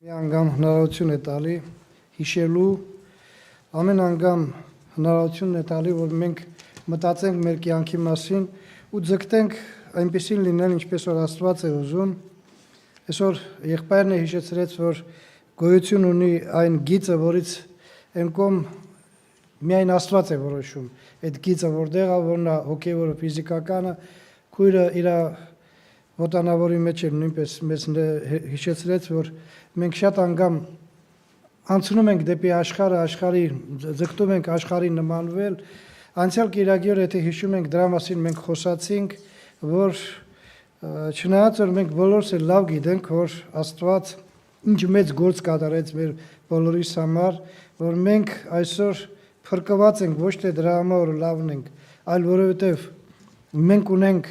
Մի անգամ հնարավորություն է տալի հիշելու, ամեն անգամ հնարավորություն է տալի, որ մենք մտածենք մեր կյանքի մասին ու ձգտենք այնպեսին լինել, ինչպես որ Աստված է ուզում։ Այսօր եղբայրն է հիշեցրեց, որ գոյություն ունի այն գիծը, որից այն կողմ միայն Աստված է որոշում։ Այդ գիծը որտեղ է, որն է հոգևորը, ֆիզիկականը, քույրը իր ոտանավորի մեջ էր նույնպես մեզ հիշեցրեց, որ մենք շատ անգամ անցնում ենք դեպի աշխարհի, ձգտում ենք աշխարհի նմանվել։ Անցյալ կիրակի օր, եթե հիշում ենք, դրա մասին մենք խոսացինք, որ չնայած որ մենք բոլորս էլ լավ գիտենք, որ Աստված ինչ մեծ գործ կատարեց մեր բոլորիս համար, որ մենք այսօր փրկված ենք ոչ թե դրա համար որ լավն ենք, այլ որովհետև մենք ունենք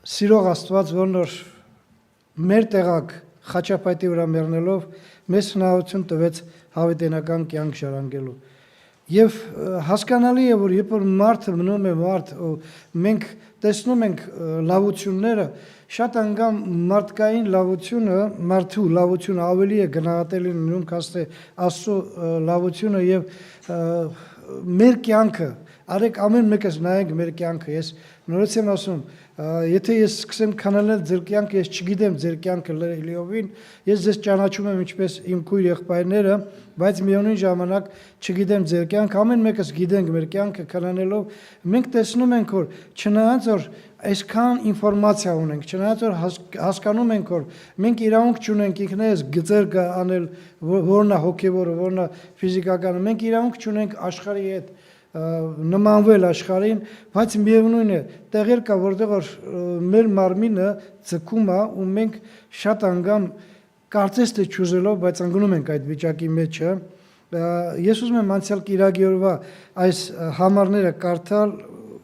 սիրող Աստված, որն որ մեր տեղակ խաչապայտի վրա մեռնելով մեզ հնարավորություն տվեց հավիտենական կյանք ժառանգելու։ Եվ հասկանալի է, որ երբ որ մարդը մնում է մարդ, մենք տեսնում ենք լավությունները, շատ անգամ մարդկային լավությունը, մարդու լավությունը ավելի է գնահատելի լինում, քան թե Աստծո լավությունը եւ մեր կյանքը, արեք ամեն մեկս նայենք մեր կյանքը, ես նորից եմ ասում, եթե ես սկսեմ քննել ձեր կյանքը, ես չգիտեմ ձեր կյանքը լիովին, ես ձեզ ճանաչում եմ ինչպես իմ քույր եղբայրները, բայց միևնույն ժամանակ չգիտեմ ձեր կյանքը, ամեն մեկս գիտենք մեր կյանքը քննելով, մենք տեսնում ենք, որ չնայած որ այսքան ինֆորմացիա ունենք, չնայած որ հասկանում ենք, որ մենք իրավունք չունենք ինքներս գծեր անել, որն է հոգևորը, որն է ֆիզիկականը, մենք իրավունք չունենք աշխարհի հետ նմանվել աշխարհին, բայց միևնույն է, տեղեր կա, որտեղ որ մեր մարմինը ձգում է ու մենք շատ անգամ կարծես թե չուզելով, բայց անգնում ենք այդ վիճակի մեջը։ Ես ուզում եմ անցյալ կիրակի օրվա այս համարները կարդալ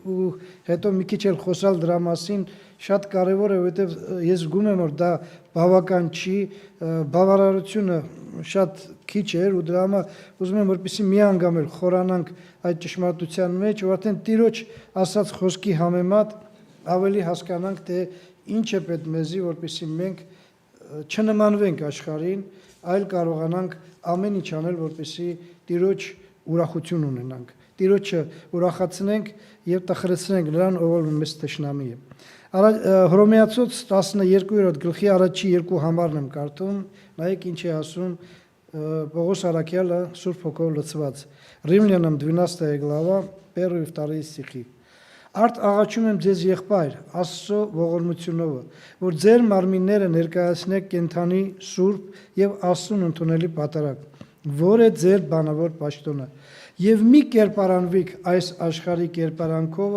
ու հետո մի քիչ էլ խոսալ դրա մասին, շատ կարևոր է, որովհետև ես զգում եմ, որ դա բավական չի, բավարարությունը շատ քիչ էր ու դրա համար ուզում եմ, որպեսզի մի անգամ էլ խորանանք այդ ճշմարտության մեջ, որ արդեն Տիրոջ ասած խոսքի համեմատ ավելի հասկանանք, թե ինչ է պետք մեզի, որպեսզի մենք չնմանվենք աշխարհին, այլ կարողանանք ամեն ինչ անել, որպեսզի Տիրոջ ուրախություն ունենանք, Տիրոջը ուրախացնենք եւ տխրեցնենք նրան, ով մեզ թշնամի է։ Հռոմեացոց 12-րդ գլխի առաջի երկու համարն եմ կարդում, նայեք ինչ է ասում Պողոս Արաքյալը Սուրբ Հոգով լցված։ Римлянам 12 глава 1 и 2 стихи. Արդ աղաչում եմ ձեզ եղբայր, Աստծո ողորմությունով, որ ձեր մարմինները ներկայացնեք կենդանի սուրբ եւ Աստծուն ընդունելի պատարագ, որ է ձեր բանավոր պաշտոնը, եւ մի կերպարանվիք այս աշխարհի կերպարանքով,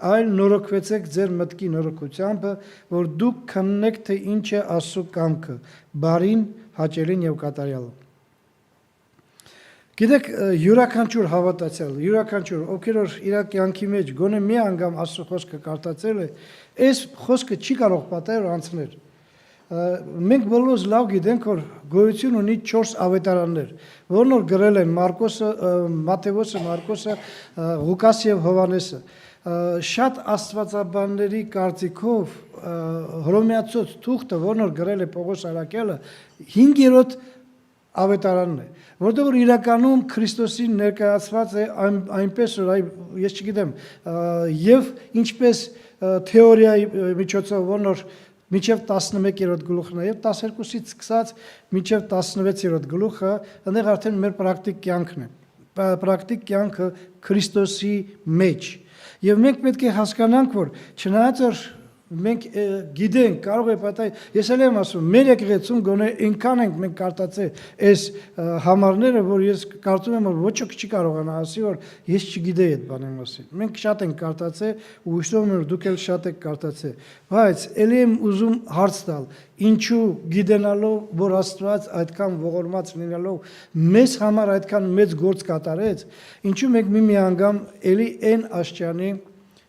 այլ նորոգվեցեք ձեր մտքի նորոգությամբ, որ դուք քննեք, թե ինչ է Աստծո կամքը, բարին, հաճելին եւ կատարյալը։ Գիտեք, յուրաքանչյուր հավատացյալ, յուրաքանչյուր, ովքեր որ իր կյանքի մեջ գոնե մի անգամ Աստծո խոսքը կարդացել է, այս խոսքը չի կարող պատահել անցնել։ Մենք բոլորս լավ գիտենք, որ գոյություն ունի 4 ավետարաններ, որոնք որ գրել են Մարկոսը, Մատթեոսը, Մարկոսը, Ղուկասը եւ Հովհաննեսը։ Շատ աստվածաբանների կարծիքով Հռոմեացոց թուղթը, որն որ գրել է Պողոս Արաքյալը, 5-րդ ավետարանն է, որտեղ որ իրականում Քրիստոսին ներկայացված է այնպես որ ես չգիտեմ, եւ ինչպես թեորիայի միջոցով, որն որ մինչև 11-րդ գլուխն է եւ 12-ից սկսած մինչև 16-րդ գլուխը, այնտեղ արդեն մեր պրակտիկ կյանքն է, պրակտիկ կյանքը Քրիստոսի մեջ։ Եվ մենք պետք է հասկանանք, որ չնայած որ մենք գիտենք, կարող է պատահել, ես էլ եմ ասում, մեր եկեղեցում գոնե այնքան ենք մենք կարդացել այս համարները, որ ես կարծում եմ, որ ոչ ոք չի կարողանա ասի, որ ես չգիտեի այդ բանի մասին։ Մենք շատ ենք կարդացել ու հույսով եմ, որ դուք էլ շատ եք կարդացել։ Բայց ելի եմ ուզում հարց տալ, ինչու գիտենալով, որ Աստված այդքան ողորմած լինելով մեզ համար այդքան մեծ գործ կատարեց, ինչու մենք մի անգամ ելի այն աշճանի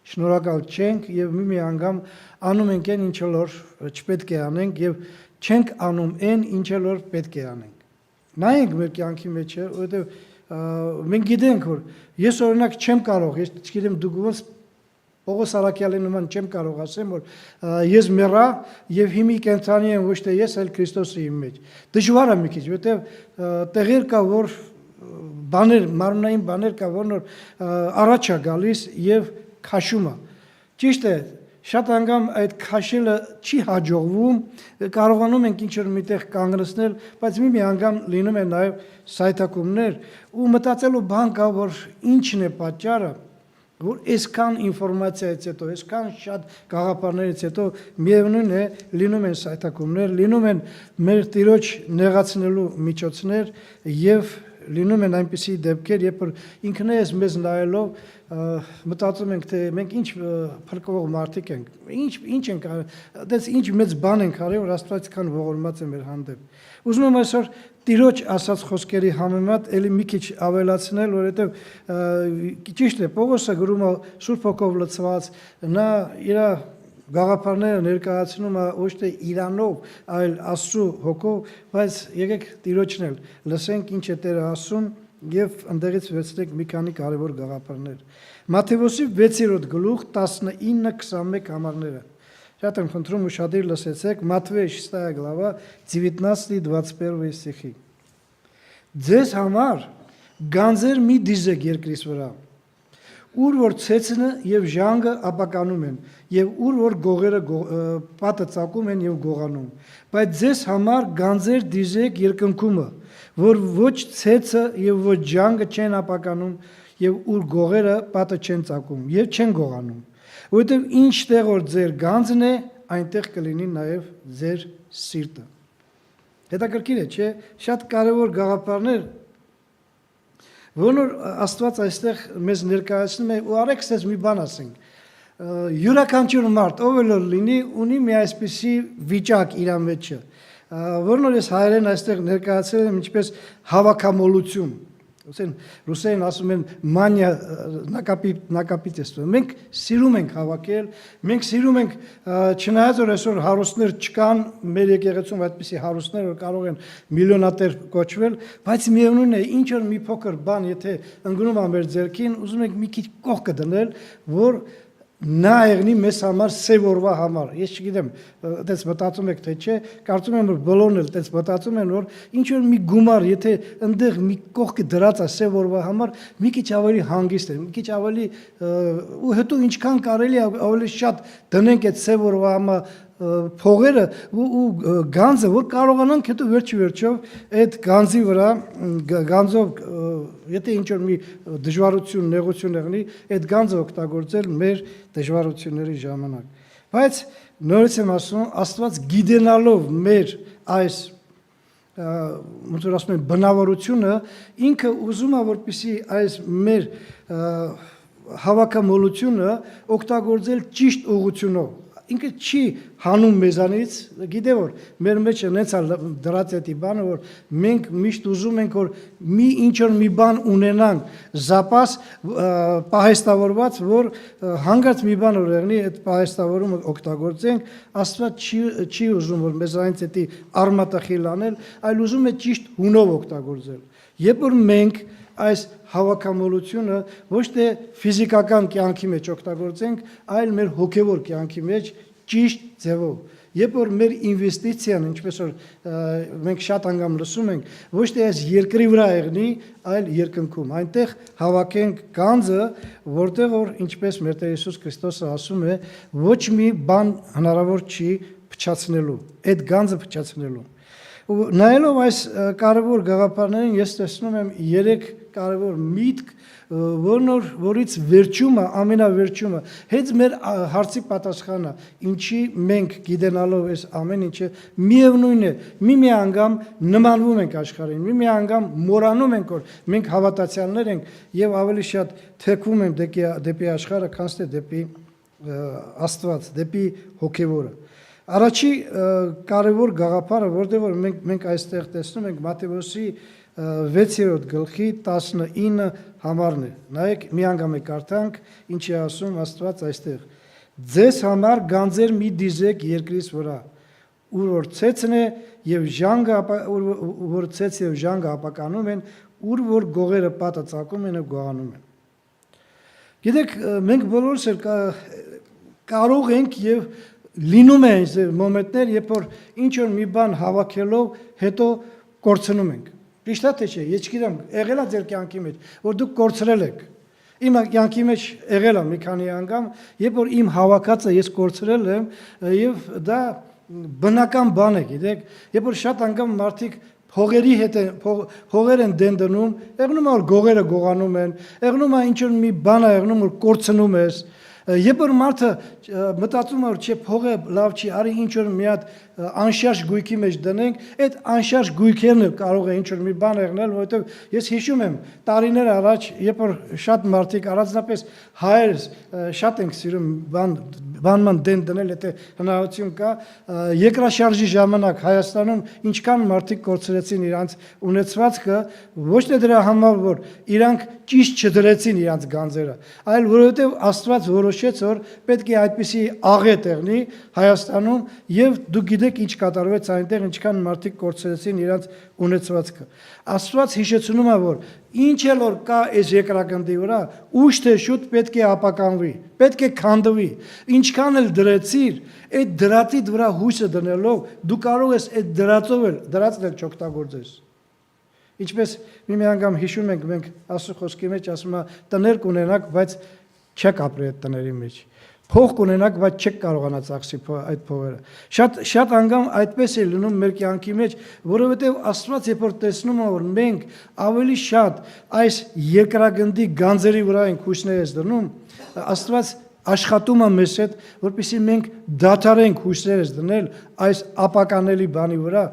շնորհակալ չենք եւ մի անգամ անում ենք այն ինչ որ չպետք է անենք եւ չենք անում այն ինչ որ պետք է անենք։ Նայենք մեր կյանքի մեջ, որովհետեւ մենք գիտենք որ ես օրինակ չեմ կարող, ես չգիտեմ դուք ոնց Պողոս Արաքյալի նման չեմ կարող ասեմ, որ ես մեռա եւ հիմի կենթանի եմ ոչ թե ես, այլ Քրիստոսը իմ մեջ։ Դժվար է մի քիչ, որտեւ տեղեր կա, որ բաներ, մարմնային բաներ կա, որ առաջ է գալիս եւ քաշում է։ Ճիշտ է, շատ անգամ այդ քաշելը չի հաջողվում, կարողանում ենք ինչ-որ միտեղ կանգնեցնել, բայց մի անգամ լինում է նաեւ սայթակումներ ու մտածելու բան կա, որ ինչն է պատճառը, որ այսքան ինֆորմացիայից հետո, այսքան շատ գաղափարներից հետո միևնույն է լինում են սայթակումներ, լինում են մեր Տիրոջ նեղացնելու միջոցներ եւ լինում են այնպիսի դեպքեր, երբ որ ինքներս մեզ նայելով մտածում ենք, թե մենք ինչ փրկվող մարդիկ ենք, ինչ ենք, դες ինչ մեծ բան ենք արել, որ Աստված քան ողորմած է մեր հանդեպ։ Ուզում եմ այսօր Տիրոջ ասած խոսքերի համեմատ էլի մի քիչ ավելացնել, որովհետև ճիշտ է, Պողոսը գրում է Սուրբ Հոգով լցված, նա իր գաղափարները ներկայացնում է ոչ թե իրանով, այլ Աստծո հոգով, բայց եկեք Տիրոջն էլ լսենք ինչ է Տերը ասում եւ ընդդեղից վերցնենք մի քանի կարևոր գաղափարներ։ Մատթեոսի 6-րդ գլուխ 19-21 համարները։ Շատ եմ խնդրում ուշադիր լսեցեք, Матфея 6 глава 19-21 стихи։ Ձեզ համար գանձեր մի դիզեք երկրից վրա, ուր որ ցեցնը եւ ժանգը ապականում են, եւ ուր որ գողերը պատը ծակում են եւ գողանում, բայց ձեզ համար գանձեր դիզեք երկնքումը, որ ոչ ցեցը եւ ոչ ժանգը չեն ապականում, եւ ուր գողերը պատը չեն ծակում եւ չեն գողանում, որովհետեւ ինչ տեղ որ ձեր գանձն է, այնտեղ կլինի նաեւ ձեր սիրտը։ Հետաքրքիր է, չէ՞, շատ կարևոր գաղափարներ, որոնց Աստված այստեղ մեզ ներկայացնում է ու արեք ցես մի բան ասենք։ Յուրաքանչյուր մարդ, ով էլ լինի, ունի մի այսպիսի վիճակ իր մեջը, որոնց ես հայերեն այստեղ ներկայացրել եմ ինչպես հավաքամոլություն։ Ռուսերեն ասում են մանիա նակապիտեստը։ Մենք սիրում ենք հավաքել, մենք սիրում ենք չնայած որ այսօր հարուստներ չկան մեր եկեղեցում այդպիսի հարուստներ, որ կարող են միլիոնատեր կոչվել, բայց միևնույն է, ինչ որ մի փոքր բան, եթե ընկնում է մեր ձեռքին, ուզում ենք մի քիչ կողքը դնել, որ նա եղնի մեզ համար սև օրվա համար։ Ես չգիտեմ, այդպես մտածում եք թե չէ, կարծում եմ որ բոլորն էլ այդպես մտածում են, որ ինչ որ մի գումար, եթե այնտեղ մի կողքը դրած է սև օրվա համար, մի քիչ ավելի հանգիստ է, մի քիչ ավելի ու հետո ինչքան կարելի է ավելի շատ դնենք այդ սև օրվա համար փողերը ու գանձը, որ կարողանանք հետո վերջով այդ գանձի վրա գանձով եթե ինչ որ մի դժվարություն, նեղություն եղնի, այդ գանձը օգտագործել մեր դժվարությունների ժամանակ։ Բայց նորից եմ ասում, Աստված գիտենալով մեր այս ոնց որ ասում են բնավորությունը, ինքը ուզում է որպեսզի այս մեր հավաքամոլությունը օգտագործել ճիշտ ուղղությունով։ Ինքը չի հանում մեզանից, գիտե որ մեր մեջ հենց դրած է դի բանը, որ մենք միշտ ուզում ենք որ մի ինչ որ մի բան ունենանք, զապաս պահեստավորված, որ հանգած մի բան որ եղնի, այդ պահեստավորումը օգտագործենք, Աստված չի ուզում որ մեզանից էդի արմատախիլ անել, այլ ուզում է ճիշտ հունով օգտագործել։ Երբ որ մենք այս հավաքամոլությունը ոչ թե ֆիզիկական կյանքի մեջ օգտագործենք, այլ մեր հոգևոր կյանքի մեջ ճիշտ ձևով։ Երբ որ մեր ինվեստիցիան, ինչպես որ մենք շատ անգամ լսում ենք, ոչ թե այս երկրի վրա եղնի, այլ երկնքում, այնտեղ հավաքենք գանձը, որտեղ որ ինչպես մեր Տեր Հիսուս Քրիստոսը ասում է, ոչ մի բան հնարավոր չի փչացնելու, այդ գանձը փչացնելու։ Ու նայելով այս կարևոր գաղափարներին ես տեսնում եմ 3 կարևոր միտք, որից վերջումը, ամենավերջումը, հենց մեր հարցի պատասխանը, ինչի մենք գիտենալով այս ամեն ինչը միևնույն է, մի անգամ նմանվում ենք աշխարհին, մի անգամ մոռանում ենք, որ մենք հավատացյալներ ենք եւ ավելի շատ թեքվում ենք դեպի աշխարհը, քան թե դեպի Աստված, դեպի հոգևորը։ Առաջի կարևոր գաղափարը, որտեղ որ մենք այստեղ տեսնում ենք Մատթեոսի 6-րդ գլխի 19 համարն է։ Նայեք, մի անգամ կարդանք, ինչ է ասում Աստված այստեղ։ Ձեզ համար գանձեր մի դիզեք երկրից վրա, ուր որ ցեցն է եւ ժանգը ապականում են, ուր որ գողերը պատը ծակում են եւ գողանում են։ Գիտեք, մենք բոլորս էլ կարող ենք եւ լինում են այս մոմենտներ, երբ որ ինչ որ մի բան հավաքելով հետո կորցնում ենք։ Ճիշտ է թե չէ, ես չգիտեմ, եղել է ձեր կյանքի մեջ, որ դուք կորցրել եք։ Իմ կյանքի մեջ եղել է մի քանի անգամ, երբ որ իմ հավաքածը ես կորցրել եմ եւ դա բնական բան է, գիտեք, երբ որ շատ անգամ մարդիկ հողերի հետ հողեր են դենդնում, եղնում է որ գողերը գողանում են, եղնում է ինչ որ մի բան է եղնում որ կորցնում ես, երբ որ մարդը մտածում է որ չէ փողը լավ չի, արի ինչ որ մի հատ անշարժ գույքի մեջ դնենք, այդ անշարժ գույքերն էլ կարող է ինչ որ մի բան եղնել, որովհետև ես հիշում եմ տարիներ առաջ, երբ որ շատ մարդիկ առանձնապես հայերս շատ ենք սիրում բանման դեն դնել, եթե հնարավորություն կա, երկրաշարժի ժամանակ Հայաստանում ինչքան մարդիկ կորցրեցին իրանց ունեցվածքը, ոչ թե դրա համար, որ իրանք ճիշտ չդրեցին իրանց գանձերը, այլ որովհետև Աստված որոշեց, որ պետք է այդպիսի աղետ եղնի Հայաստանում եւ դուք գիտեք ինչ կատարվեց այնտեղ, ինչքան մարդիկ կորցրեցին իրանց ունեցվածքը։ Աստված հիշեցնում է, որ ինչ էլ որ կա այս երկրագնդի վրա, ուշ թե շուտ պետք է ապականվի, պետք է քանդվի։ Ինչքան էլ դրեցիր, այդ դրածիդ վրա հույսը դնելով, դու կարող ես այդ դրածն էլ չօգտագործես։ Ինչպես մի անգամ հիշում ենք մենք Աստծո խոսքի մեջ ասում է տներ կունենաք, բայց չեք ապրի այդ տների մեջ։ Փող կունենաք, բայց չեք կարողանա ծախսի այդ փողերը։ Շատ անգամ այդպես է լինում մեր կյանքի մեջ, որովհետև Աստված երբ որ տեսնում է, որ մենք ավելի շատ այս երկրագնդի գանձերի վրա ենք հույսներս դնում, Աստված աշխատում է մեզ հետ, որպեսզի մենք դադարենք հույսներս դնել այս ապականելի բանի վրա,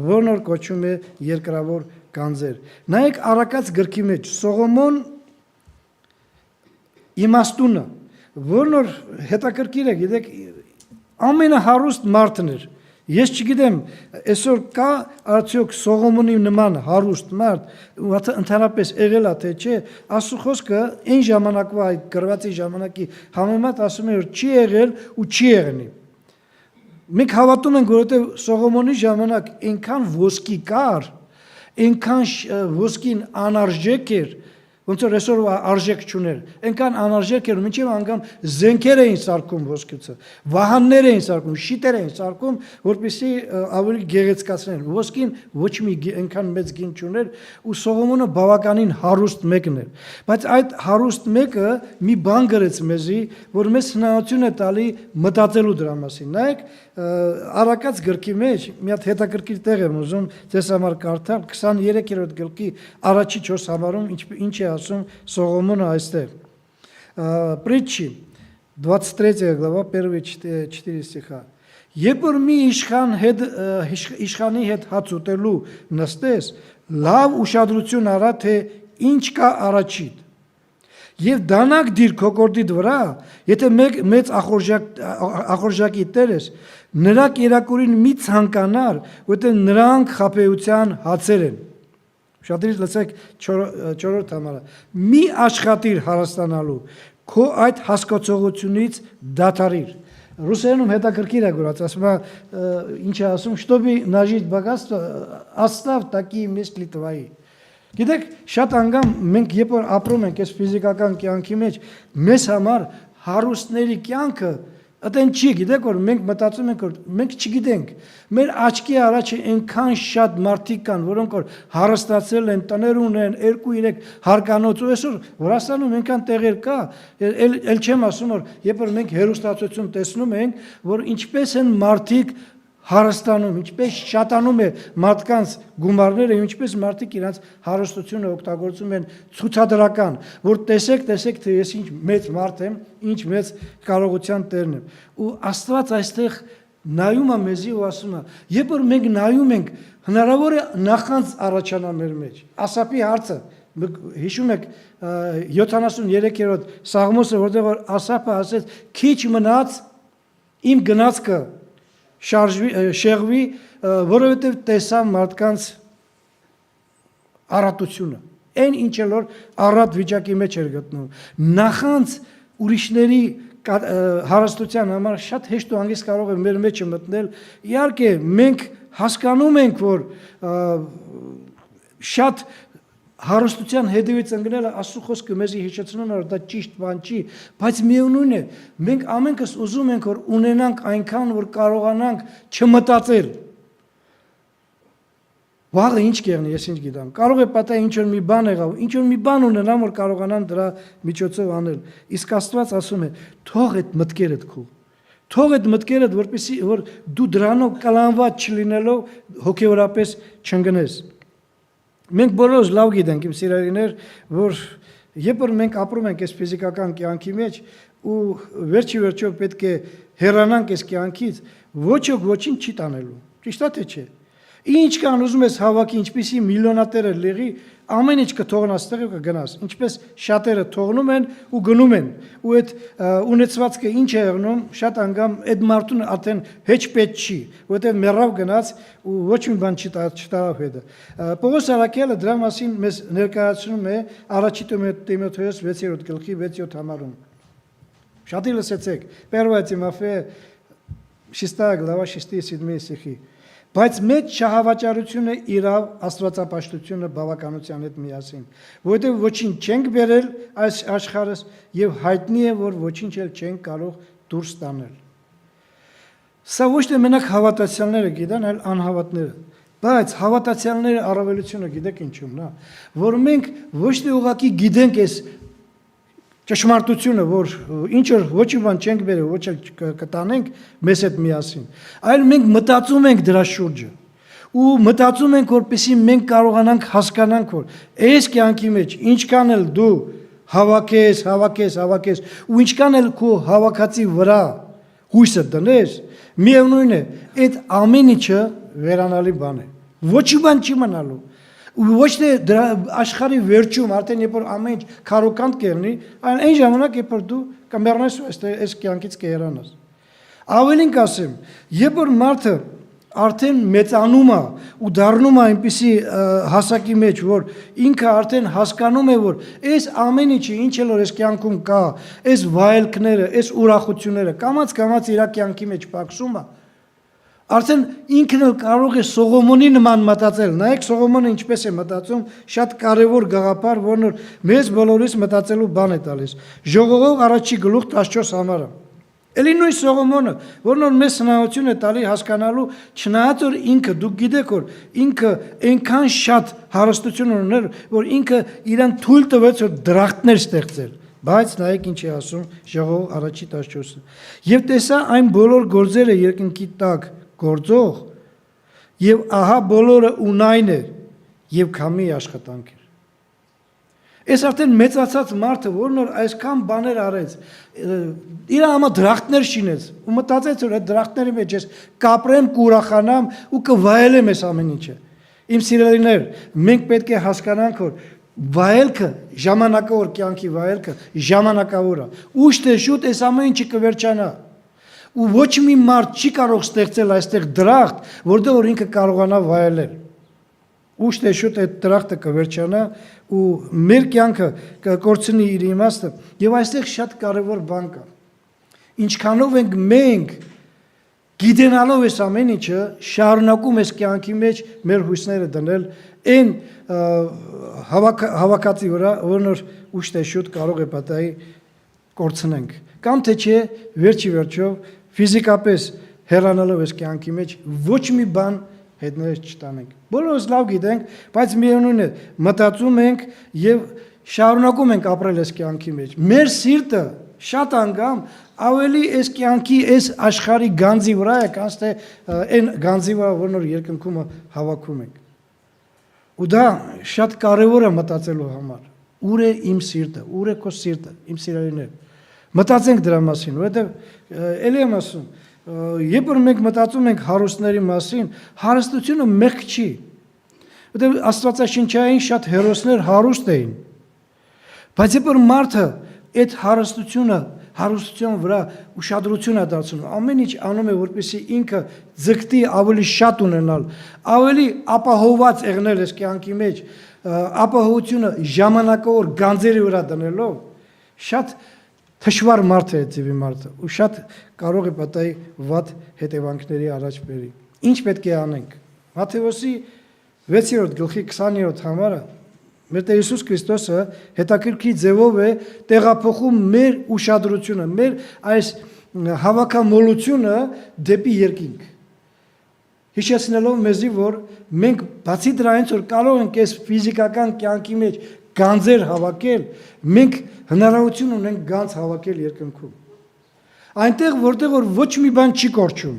որն որ կոչվում է երկրավոր գանձեր։ Նայեք Առակաց գրքի մեջ Սողոմոն իմաստունը, որն որ հետաքրքիր է, գիտեք, ամենահարուստ մարդն էր։ Ես չգիտեմ, այսօր կա արդյոք Սողոմոնի նման հարուստ մարդ, ընդհանրապես եղել է թե չէ, Աստծո խոսքը այն ժամանակվա այդ գրվածի ժամանակի համեմատ ասում է, որ չի եղել ու չի եղնի։ Մենք հավատում ենք, որովհետև Սողոմոնի ժամանակ այնքան ոսկի կար, այնքան ոսկին անարժեք էր, ոնց որ այսօր արժեք չուներ, այնքան անարժեք էր, մինչև անգամ զենքեր էին սարքում ոսկիցը, վահաններ էին սարքում, շիտեր էին սարքում, որպեսզի ավելի գեղեցկացնեն։ Ոսկին ոչ մի այնքան մեծ գին չուներ, ու Սողոմոնը բավականին հարուստ մեկն էր։ Բայց այդ հարուստ մեկը մի բան գրեց մեզի, որ մեզ հնարավորություն է տալի մտածելու դրա մասին։ Նայեք, Առակաց գրքի մեջ մի հատ հետաքրքիր տեղ եմ ուզում ձեզ համար կարդալ 23-րդ գլխի առաջի 4 համարում ինչ է ասում Սողոմոնը այստեղ։ Притчи 23 глава 1-4 стиха. Երբ որ մի իշխանի հետ հաց ուտելու նստես, լավ ուշադրություն արա թե ինչ կա առաջիդ։ Եվ դանակ դիր քո կորդիդ վրա, եթե մեծ ախորժակի տեր ես, նրա կերակուրին մի ցանկանար, որտեղ նրանք խաբեության հացեր են։ Շատերից լսեք 4-րդ համարը։ Մի աշխատիր հարստանալու, քո այդ հասկացողությունից դադարիր։ Ռուսերենում հետաքրքիր է գրած, ասում է, ինչ է ասում, чтобы нажить богатство, оставь такие мысли твои։ Գիտեք, շատ անգամ մենք երբ որ ապրում ենք այս ֆիզիկական կյանքի մեջ, մեզ համար հարուստների կյանքը այդեն չի, գիտեք, որ մենք մտածում ենք, որ մենք չգիտենք, մեր աչքի առաջ այնքան շատ մարդիկ կան, որոնք որ հարստացել են, տներ ունեն, 2-3 հարկանոց, ու այսօր Վրաստանում այնքան տեղեր կա, էլ չեմ ասում, որ երբ որ մենք հեռուստացույցում տեսնում ենք, որ ինչպես են մարդիկ հարստանում, ինչպես շատանում է մարդկանց գումարները, ինչպես մարդիկ իրենց հարստությունը օգտագործում են ցուցադրական, որ տեսեք, թե ես ինչ մեծ մարդ եմ, ինչ մեծ կարողության տերն եմ։ Ու Աստված այստեղ նայում է մեզի ու ասում է, երբ որ մենք նայում ենք, հնարավոր է նախանց առաջանա մեր մեջ։ Ասապի հարցը, հիշում եք 73-րդ Սաղմոսը, որտեղ որ Ասապը ասեց, քիչ մնաց իմ գնացքը շեղվի, որովհետև տեսա մարդկանց առատությունը, այն ինչ էլ որ առատ վիճակի մեջ էր գտնում։ Նախանց ուրիշների հարստության համար շատ հեշտ ու հանգիստ կարող է մեր մեջը մտնել։ Իհարկե մենք հասկանում ենք, որ շատ Հարստության հետևից ընկնելը Աստծո խոսքը մեզի հիշեցնում է, որ դա ճիշտ բան չի, բայց միևնույն է, մենք ամենքս ուզում ենք, որ ունենանք այնքան, որ կարողանանք չմտածել։ Վաղը ինչ կեղնի, ես ինչ գիտեմ։ Կարող է պատահի ինչ որ մի բան եղավ, ինչ որ մի բան ունենամ, որ կարողանամ դրա միջոցով անել։ Իսկ Աստված ասում է, թող այդ մտքերդ քո։ Թող այդ մտքերդ, որպեսզի որ դու դրանով կլանված չլինելով հոգեորապես չընկնես։ Մենք բոլորս լավ գիտենք, իմ սիրելիներ, որ երբ որ մենք ապրում ենք այս ֆիզիկական կյանքի մեջ ու վերջի պետք է հեռանանք այս կյանքից, ոչ ոք ոչինչ չի տանելու։ Ճիշտ է թե չէ։ Ինչ կան ուզում ես հավաքի, ինչպեսի միլիոնատերը լեղի, ամեն ինչ կթողնաս տեղը կգնաս, ինչպես շատերը թողնում են ու գնում են, ու այդ ունեցվածքը ինչ է եղնում, շատ անգամ այդ մարդուն արդեն հեչ պետք չի, որովհետև մեռավ գնաց ու ոչ մի բան չտարավ հետը։ Պողոս Արաքյալը դրա մասին մեզ ներկայացնում է առաջի Տիմոթեոս 6-րդ գլխի 6-րդ համարում։ Շատի լսեցեք, Первое Тимофея 6 глава 6-7 стихи։ Բայց մեծ շահավաճառությունը իրավ աստվածապաշտությունը բավականության հետ միասին, որովհետև ոչինչ չենք բերել այս աշխարհս եւ հայտնի է, որ ոչինչ էլ չենք կարող դուրս տանել։ Սա ոչ թե մենակ հավատացյալները գիտեն, այլ անհավատները։ Բայց հավատացյալները առավելությունը գիտեք ինչու՞մն է, որ մենք ոչ թե ուղղակի գիտենք այս ճշմարտությունը, որ ինչ որ ոչ մի բան չենք բերել, ոչ էլ կտանենք մեզ հետ միասին, այլ մենք մտածում ենք դրա շուրջը ու մտածում ենք, որպեսզի մենք կարողանանք հասկանանք, որ այս կյանքի մեջ ինչքան էլ դու հավաքես ու ինչքան էլ քո հավաքածի վրա հույսը դնես, միևնույն է, այդ ամեն ինչը վերանալի բան է։ Ոչ մի բան չի մնալու։ Ու ոչ թե դրա աշխարհի վերջում արդեն երբ որ ամեն ինչ քարոկանտ կերնի, այն ժամանակ երբ որ դու կմեռնես այս կյանքից կհեռանաս։ Ավելին կասեմ, երբ որ մարդը արդեն մեծանում է ու դառնում է այնպիսի հասակի մեջ, որ ինքը արդեն հասկանում է, որ այս ամեն ինչը ինչ էլ որ այս կյանքում կա, այս վայելքները, այս ուրախությունները կամաց իր կյանքի մեջ պակսում է, արդեն ինքն էլ կարող է Սողոմոնի նման մտածել։ Նայեք Սողոմոնը ինչպես է մտածում, շատ կարևոր գաղափար, որն որ մեզ բոլորիս մտածելու բան է տալիս։ Ժողովով առաջի գլուխ 14 համարը։ Էլի նույն Սողոմոնը, որն որ մեզ հնարավորություն է տալի հասկանալու, չնայած որ ինքը դուք գիտեք որ ինքը այնքան շատ հարստություն ուներ, որ ինքը իրան թույլ տվեց որ դրախտներ ստեղծել։ Բայց նայեք ինչ է ասում Ժողովով առաջի 14-ը։ Եվ տեսա այն բոլոր գործերը երկնքի տակ գործող, եւ ահա բոլորը ունայն է եւ քամի աշխատանք էր։ Այս արդեն մեծացած մարդը, որն որ այսքան բաներ արեց, իր համար դրախտներ շինեց ու մտածեց որ այդ դրախտների մեջ ես կապրեմ, կուրախանամ ու կվայելեմ այս ամեն ինչը։ Իմ սիրելիներ, մենք պետք է հասկանանք որ վայելքը, ժամանակավոր կյանքի վայելքը ժամանակավոր է։ Ուշ թե շուտ այս ամեն ինչը կվերջանա։ Ու ոչ մի մարդ չի կարող ստեղծել այստեղ դրախտ, որտեղ որ ինքը կարողանա վայելել։ Ուշ թե շուտ այդ դրախտը կվերջանա ու մեր կյանքը կկորցնի իր իմաստը, եւ այստեղ շատ կարևոր բան կա։ Ինչքանով ենք մենք գիտենալով այս ամեն ինչը շարունակում այս կյանքի մեջ մեր հույսները դնել այն հավաքածի վրա, որն որ ուշ թե շուտ կարող է պատահի կորցնենք։ Կամ թե չէ վերջով ֆիզիկապես հեռանալով այս կյանքի մեջ ոչ մի բան հետներս չտանենք։ Բոլորս լավ գիտենք, բայց միևնույն է, մտածում ենք եւ շարունակում ենք ապրել այս կյանքի մեջ։ Մեր սիրտը շատ անգամ ավելի այս կյանքի այս աշխարհի գանձի վրա է, քան թե այն գանձի վրա, որն որ երկնքում հավաքում ենք։ Ու դա շատ կարևոր է մտածելու համար։ Ուր է իմ սիրտը, ուր է քո սիրտը, իմ սիրելիներ։ Մտածենք դրա մասին, որովհետև ելի եմ ասում, երբ որ մենք մտածում ենք հարուստների մասին, հարստությունը մեղք չի, որովհետև աստվածաշնչային շատ հերոսներ հարուստ էին, բայց երբ որ մարդը այդ հարստության վրա ուշադրություն է դարձնում, ամեն ինչ անում է, որպեսզի ինքը ձգտի ավելի շատ ունենալ, ավելի ապահոված եղնել այս կյանքի մեջ, ապահովությունը ժամանակավոր գանձերի վրա դնելով, շատ թշվառ մարդ է ձևի մարդը ու շատ կարող է պատահի վատ հետևանքների առաջ բերի։ Ինչ պետք է անենք։ Մատթեոսի 6-րդ գլխի 20-րդ համարը Մեր Տեր Հիսուս Քրիստոսը հետաքրքիր ձևով է տեղափոխում մեր ուշադրությունը, մեր այս հավաքամոլությունը դեպի երկինք։ Հիշեցնելով մեզի, որ մենք բացի դրանից, որ կարող ենք այս ֆիզիկական կյանքի մեջ գանձեր հավաքել, մենք հնարավորություն ունենք գանձ հավաքել երկնքում։ Այնտեղ, որտեղ որ ոչ մի բան չի կորչում,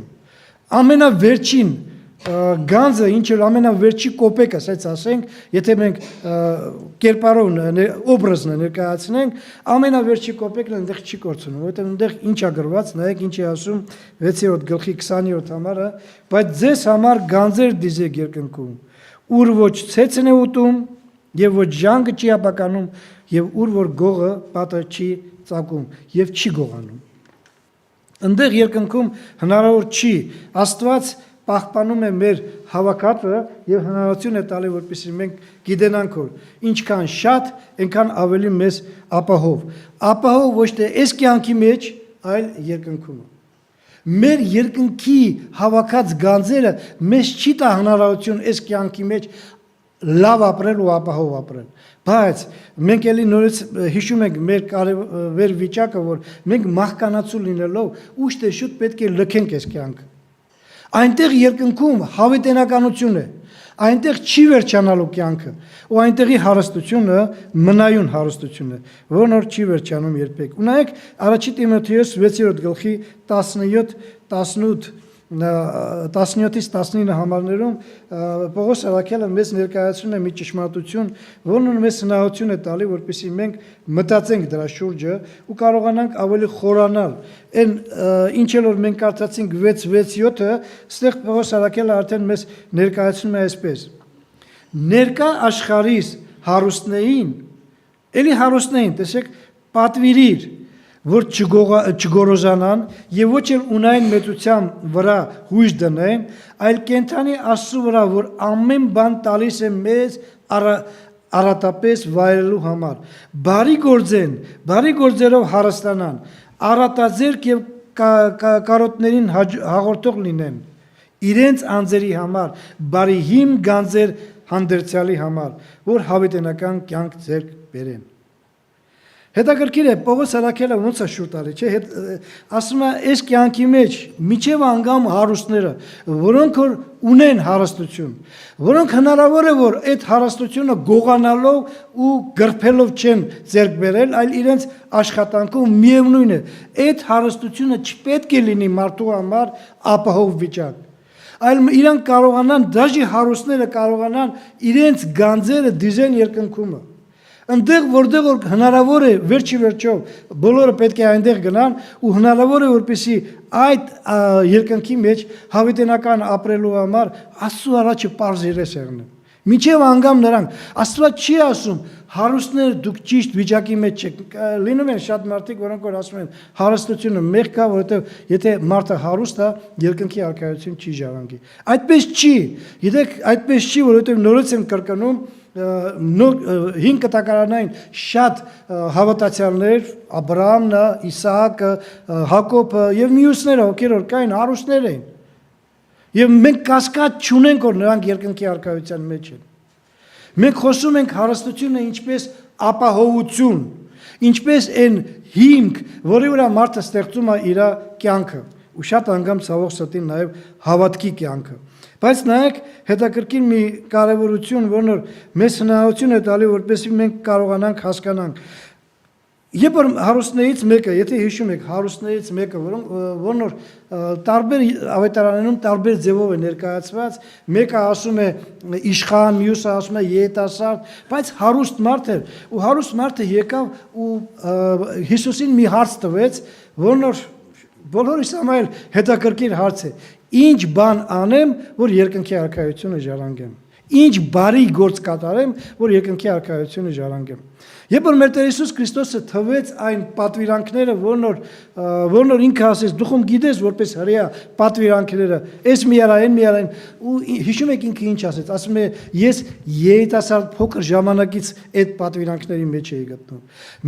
ամենավերջին գանձը, ինչ որ ամենավերջի կոպեկը, ասած ասենք, եթե մենք կերպարով օբրազն ներկայացնենք, ամենավերջի կոպեկն այնտեղ չի կորցնում, որովհետև այնտեղ ինչ է գրված, նայեք ինչ է ասում 6-րդ գլխի 20-րդ համարը, բայց ձեզ համար գանձեր դիզեք երկնքում, ուր ոչ ցեցն է ուտում, եւ ոչ ժանգը չի ապականում, եւ ուր որ գողը պատը չի ծակում, եւ չի գողանում։ Այնտեղ երկնքում հնարավոր չի, Աստված պահպանում է մեր հավաքածը եւ հնարավորություն է տալի, որպեսզի մենք գիտենանք, որ ինչքան շատ, այնքան ավելի մեզ ապահով։ Ապահով ոչ թե այս կյանքի մեջ, այլ երկնքում։ Մեր երկնքի հավաքած գանձերը մեզ չի տա հնարավորություն այս կյանքի մեջ լավ ապրել ու ապահով ապրել։ Բայց մենք էլի նորից հիշում ենք մեր կարևոր վիճակը, որ մենք մահկանացու լինելով ուշ թե շուտ պետք է լքենք այս կյանքը։ Այնտեղ երկնքում հավիտենականություն է, այնտեղ չի վերջանալու կյանքը, ու այնտեղի հարստությունը մնայուն հարստություն է, որն որ չի վերջանում երբեք։ Ու նայեք առաջի Տիմոթեոս 6-րդ գլխի 17-18 17-ից 19 համարներում Պողոս Արաքյալը մեզ ներկայացնում է մի ճշմարտություն, որն մեզ հնարավորություն է տալի, որպեսզի մենք մտածենք դրա շուրջը ու կարողանանք ավելի խորանալ։ Այն ինչ որ մենք կարդացինք 6:7-ը, այստեղ Պողոս Արաքյալը արդեն մեզ ներկայացնում է այսպես. ներկա աշխարհիս հարուստներին, էլի հարուստներին, տեսեք, պատվիրիր, որ չգորոզանան եւ ոչ էլ ունայն մեծության վրա հույս դնեն, այլ կենթանի Աստծու վրա, որ ամեն բան տալիս է մեզ առատապես վայելելու համար։ Բարի գործեն, բարի գործերով հարստանան, առատաձեռք եւ կարոտներին հաղորդող լինեն, իրենց անձերի համար, բարի հիմ գանձեր հանդերձյալի համար, որ հավիտենական կյանք ձեռք բերեն։ Հետաքրքիր է Պողոս Արաքյալը ոնց է շուտ տալի, չէ՞, ասում է այս կյանքի մեջ միջև անգամ հարուստները, որոնք որ ունեն հարստություն, որոնք հնարավոր է որ այդ հարստությունը գողանալով ու գրփելով չեն ձեռք բերել, այլ իրենց աշխատանքով միևնույն է, այդ հարստությունը չպետք է լինի մարդու համար ապահով վիճակ, այլ իրանք կարողանան, դաժի հարուստները կարողանան իրենց գանձերը դիզեն երկնքումը։ Այնտեղ որտեղ որ հնարավոր է վերջի վերջով բոլորը պետք է այնտեղ գնան ու հնարավոր է որպեսզի այդ երկնքի մեջ հավիտենական ապրելու համար Աստծո առաջը պարզ երես եղնեն։ Միջև անգամ նրանք Աստված չի ասում հարուստները դուք ճիշտ վիճակի մեջ եք։ Լինում են շատ մարդիկ, որոնք որ ասում են հարստությունը մեղք է, որովհետև եթե մարդը հարուստ է, երկնքի արքայություն չի ժառանգի։ Այդպես չի։ Գիտեք, այդպես չի, որովհետև նորից եմ կրկնում 5 կտակարանային շատ հավատացյալներ, Աբրահամն, Իսահակը, Հակոբը եւ մյուսները, ովքեր որ կային հարուստներ էին։ Եվ մենք կասկած չունենք, որ նրանք երկնքի արքայության մեջ են։ Մենք խոսում ենք հարստությունը ինչպես ապահովություն, ինչպես այն հիմք, որի վրա մարդը ստեղծում է իր կյանքը, ու շատ անգամ ցավոք սրտի նաև հավատքի կյանքը։ Բայց նայեք հետաքրքիր մի կարևորություն, որն որ մեզ հնարավորություն է տալի, որպեսզի մենք կարողանանք հասկանանք։ Երբ որ հարուստներից մեկը, եթե հիշում եք, հարուստներից մեկը, որն որ տարբեր ավետարաններում տարբեր ձևով է ներկայացված, մեկը ասում է իշխան, մյուսը ասում է երիտասարդ, բայց հարուստ մարդ էր, ու հարուստ մարդը եկավ ու Հիսուսին մի հարց տվեց, որն որ բոլորիս համար հետաքրքիր հարց է. Ինչ բան անեմ, որ երկնքի արքայությունը ժառանգեմ։ Ինչ բարի գործ կատարեմ, որ երկնքի արքայությունը ժառանգեմ։ Երբ որ մեր Տեր Հիսուս Քրիստոսը թվեց այն պատվիրանքները, որն որ ինքը ասեց, դու խոմ գիտես որպես հրեա պատվիրանքները, այս մի արա, այն մի արա, ու հիշում եք ինքը ինչ ասեց, ասում է, ես երիտասարդ փոքր ժամանակից այդ պատվիրանքների մեջ էի գտնում։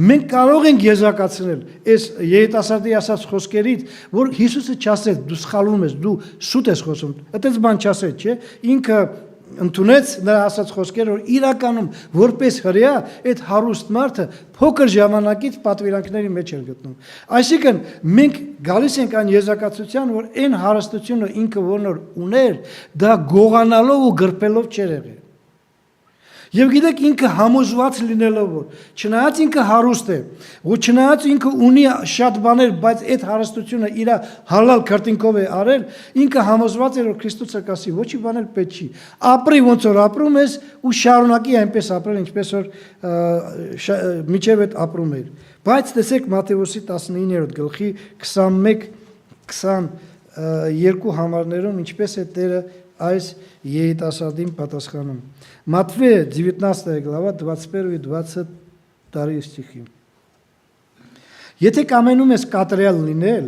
Մենք կարող ենք եզրակացնել այս երիտասարդի ասած խոսքերից, որ Հիսուսը չասեց, դու սխալվում ես, դու սուտ ես խոսում, այդպես բան չասեց, չէ՞, ինքը ընդունեց նրա ասած խոսքերը, որ իրականում որպես հրեա այդ հարուստ մարդը փոքր ժամանակից պատվիրանքների մեջ էր գտնում։ Այսինքն մենք գալիս ենք այն եզրակացության, որ այն հարստությունը ինքը որ ուներ, դա գողանալով ու գրպելով չէր եղել։ Եվ գիտեք ինքը համոզված լինելով որ չնայած ինքը հարուստ է, ու չնայած ինքը ունի շատ բաներ, բայց այդ հարստությունը իր հալալ քրտինքով է արել, ինքը համոզված էր որ Քրիստոսը կասի ոչի բան էլ պետք չի։ Ապրի ոնց որ ապրում ես ու շարունակի այնպես ապրել, ինչպես որ միջև այդ ապրում էր։ Բայց տեսեք Մատթեոսի 19-րդ գլխի 21-22 համարներում ինչպես է Տերը այս երիտասարդին պատասխանում։ Матфея 19 глава 21 и 22 стихи. Եթե կամենում ես կատարյալ լինել,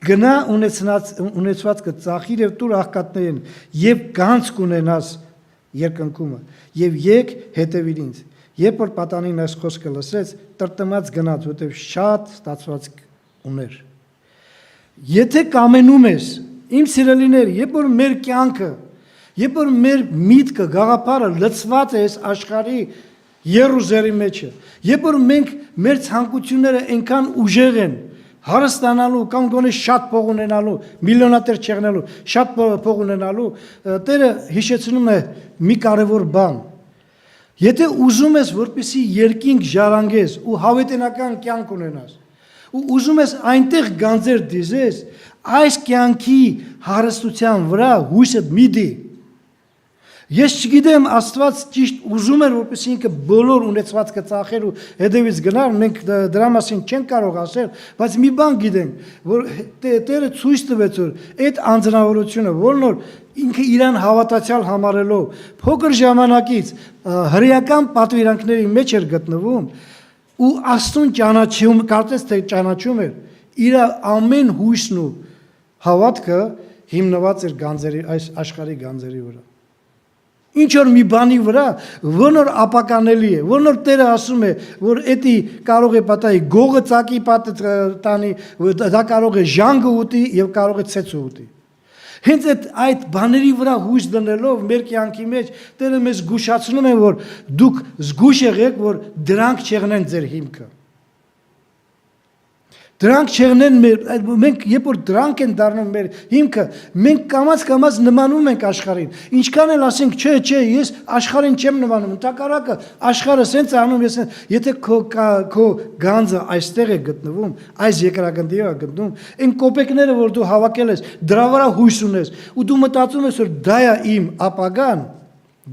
գնա ունեցվածքը ծախիր եւ տուր աղքատներին եւ գանձ կունենաս երկնքումը եւ եկ հետեւիր ինձ։ Երբ որ պատանին այս խոսքը լսեց, տրտմած գնաց, որտեղ շատ ստացված ուներ։ Եթե կամենում ես, իմ սիրելիներ, երբ որ մեր կյանքը, երբ որ մեր միտքը, գաղափարը լցված է այս աշխարհի երուզերի մեջը, երբ որ մենք մեր ցանկությունները այնքան ուժեղ են, հարստանալու կամ գոնե շատ փող ունենալու, միլիոնատեր չեղնելու, շատ փող ունենալու, Տերը հիշեցնում է մի կարևոր բան։ Եթե ուզում ես, որպեսզի երկինք ժառանգես ու հավիտենական կյանք ունենաս, ու ուզում ես այնտեղ գանձեր դիզես, այս կյանքի հարստության վրա հույսդ մի դի։ Ես չգիտեմ Աստված ճիշտ ուզում էր, որպեսզի ինքը բոլոր ունեցվածքը ծախեր ու հետևից գնար, մենք դրա մասին չենք կարող ասել, բայց մի բան գիտենք, որ Տերը ցույց տվեց, որ այդ անձնավորությունը, որն որ ինքը իրան հավատացյալ համարելով, փոքր ժամանակից հրեական պատվիրանքների մեջ էր գտնվում, ու Աստուն ճանաչում, կարծես թե ճանաչում էր, իր ամեն հույսն ու հավատքը հիմնված էր գանձերի, այս աշխարհի գանձերի վրա։ Ինչ որ մի բանի վրա, որ նոր ապականելի է, որ նոր Տերը ասում է, որ էդի կարող է պատահի գողը ծակի պատը տանի, դա կարող է ժանգը ուտի եւ կարող է ցեցը ուտի։ Հենց այդ բաների վրա հույս դնելով մեր կյանքի մեջ Տերը մեզ զգուշացնում է, որ դուք զգուշ եղեք, որ դրանք չեղնեն ձեր հիմքը։ Դրանք չեղնեն մենք երբ որ դրանք են դառնում մեր հիմքը, մենք կամաց նմանում ենք աշխարհին։ Ինչքան էլ ասենք, չէ, ես աշխարհին չեմ նմանում, ընդհակառակը աշխարհը սենց է անում, եթե քո գանձը այստեղ է գտնվում, այս երկրագնդի է գտնվում, այն կոպեկները, որ դու հավաքել ես, դրա վրա հույս ունես, ու դու մտածում ես, որ դա է իմ ապագան,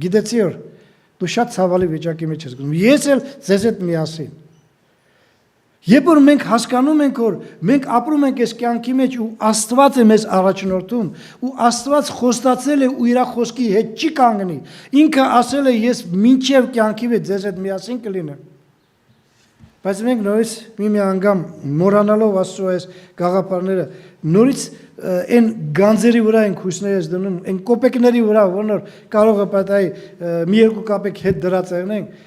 գիտեցի որ դու շատ ցավալի վիճակի մեջ ես գնում։ Ես էլ ձեզ հետ միասին։ Երբ որ մենք հասկանում ենք, որ մենք ապրում ենք այս կյանքի մեջ ու Աստված է մեզ առաջնորդում, ու Աստված խոստացել է ու իր խոսքի հետ չի կանգնի, ինքը ասել է ես մինչև կյանքի վեր ձեզ հետ միասին կլինեմ։ Բայց մենք նորից մի անգամ մոռանալով Աստծո այս գաղափարները, նորից այն գանձերի վրա ենք հույսներս դնում, այն կոպեկների վրա, որ նոր կարող է պատահի մի երկու կապեկ հետ դրած եղնենք,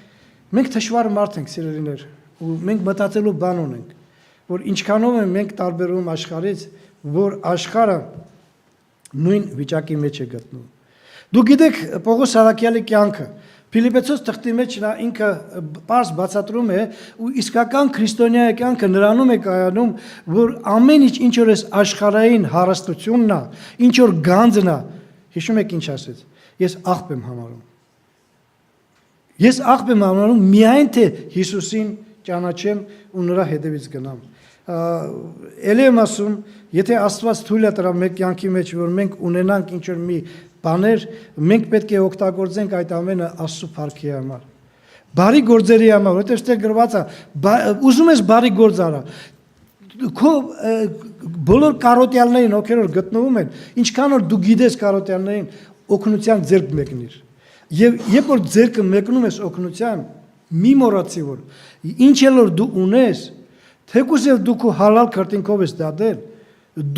մենք թշվառ մարդ ենք, սիրելիներ։ Ու մենք մտածելու բան ունենք, որ ինչքանով են մենք տարբերում աշխարհից, որ աշխարհը նույն վիճակի մեջ է գտնում։ Դուք գիտեք Պողոս Սարաքյալի կյանքը, Փիլիպպեցոս թղթի մեջ նա ինքը պարզ բացատրում է ու իսկական քրիստոնյա կյանքը նրանում է կայանում, որ ամեն ինչ որ էս աշխարհային հարստությունն է, ինչ որ գանձն է, հիշում եք ինչ ասեց, ես աղբ եմ համարում։ Ես աղբ եմ համարում միայն թե Հիսուսին ճանաչեմ ու նրա հետևից գնամ։ Էլ եմ ասում, եթե Աստված թույլ է տա մեր կյանքի մեջ, որ մենք ունենանք ինչ որ մի բաներ, մենք պետք է օգտագործենք այդ ամենը Աստծո փառքի համար։ Բարի գործերի համար, որտեղ ստեղ գրված է, ուզում ես բարի գործ արա։ Քո բոլոր կարոտյալներին, ովքեր որ գտնվում են, ինչքան որ դու գիտես կարոտյալներին, օգնության ձեռք մեկնիր։ Եվ երբ որ ձեռքը մեկնում ես օգնության, մի մոռացի որ ինչ էլ որ դու ունես, թեկուզ էլ դու քո հալալ քրտինքով ես դատել,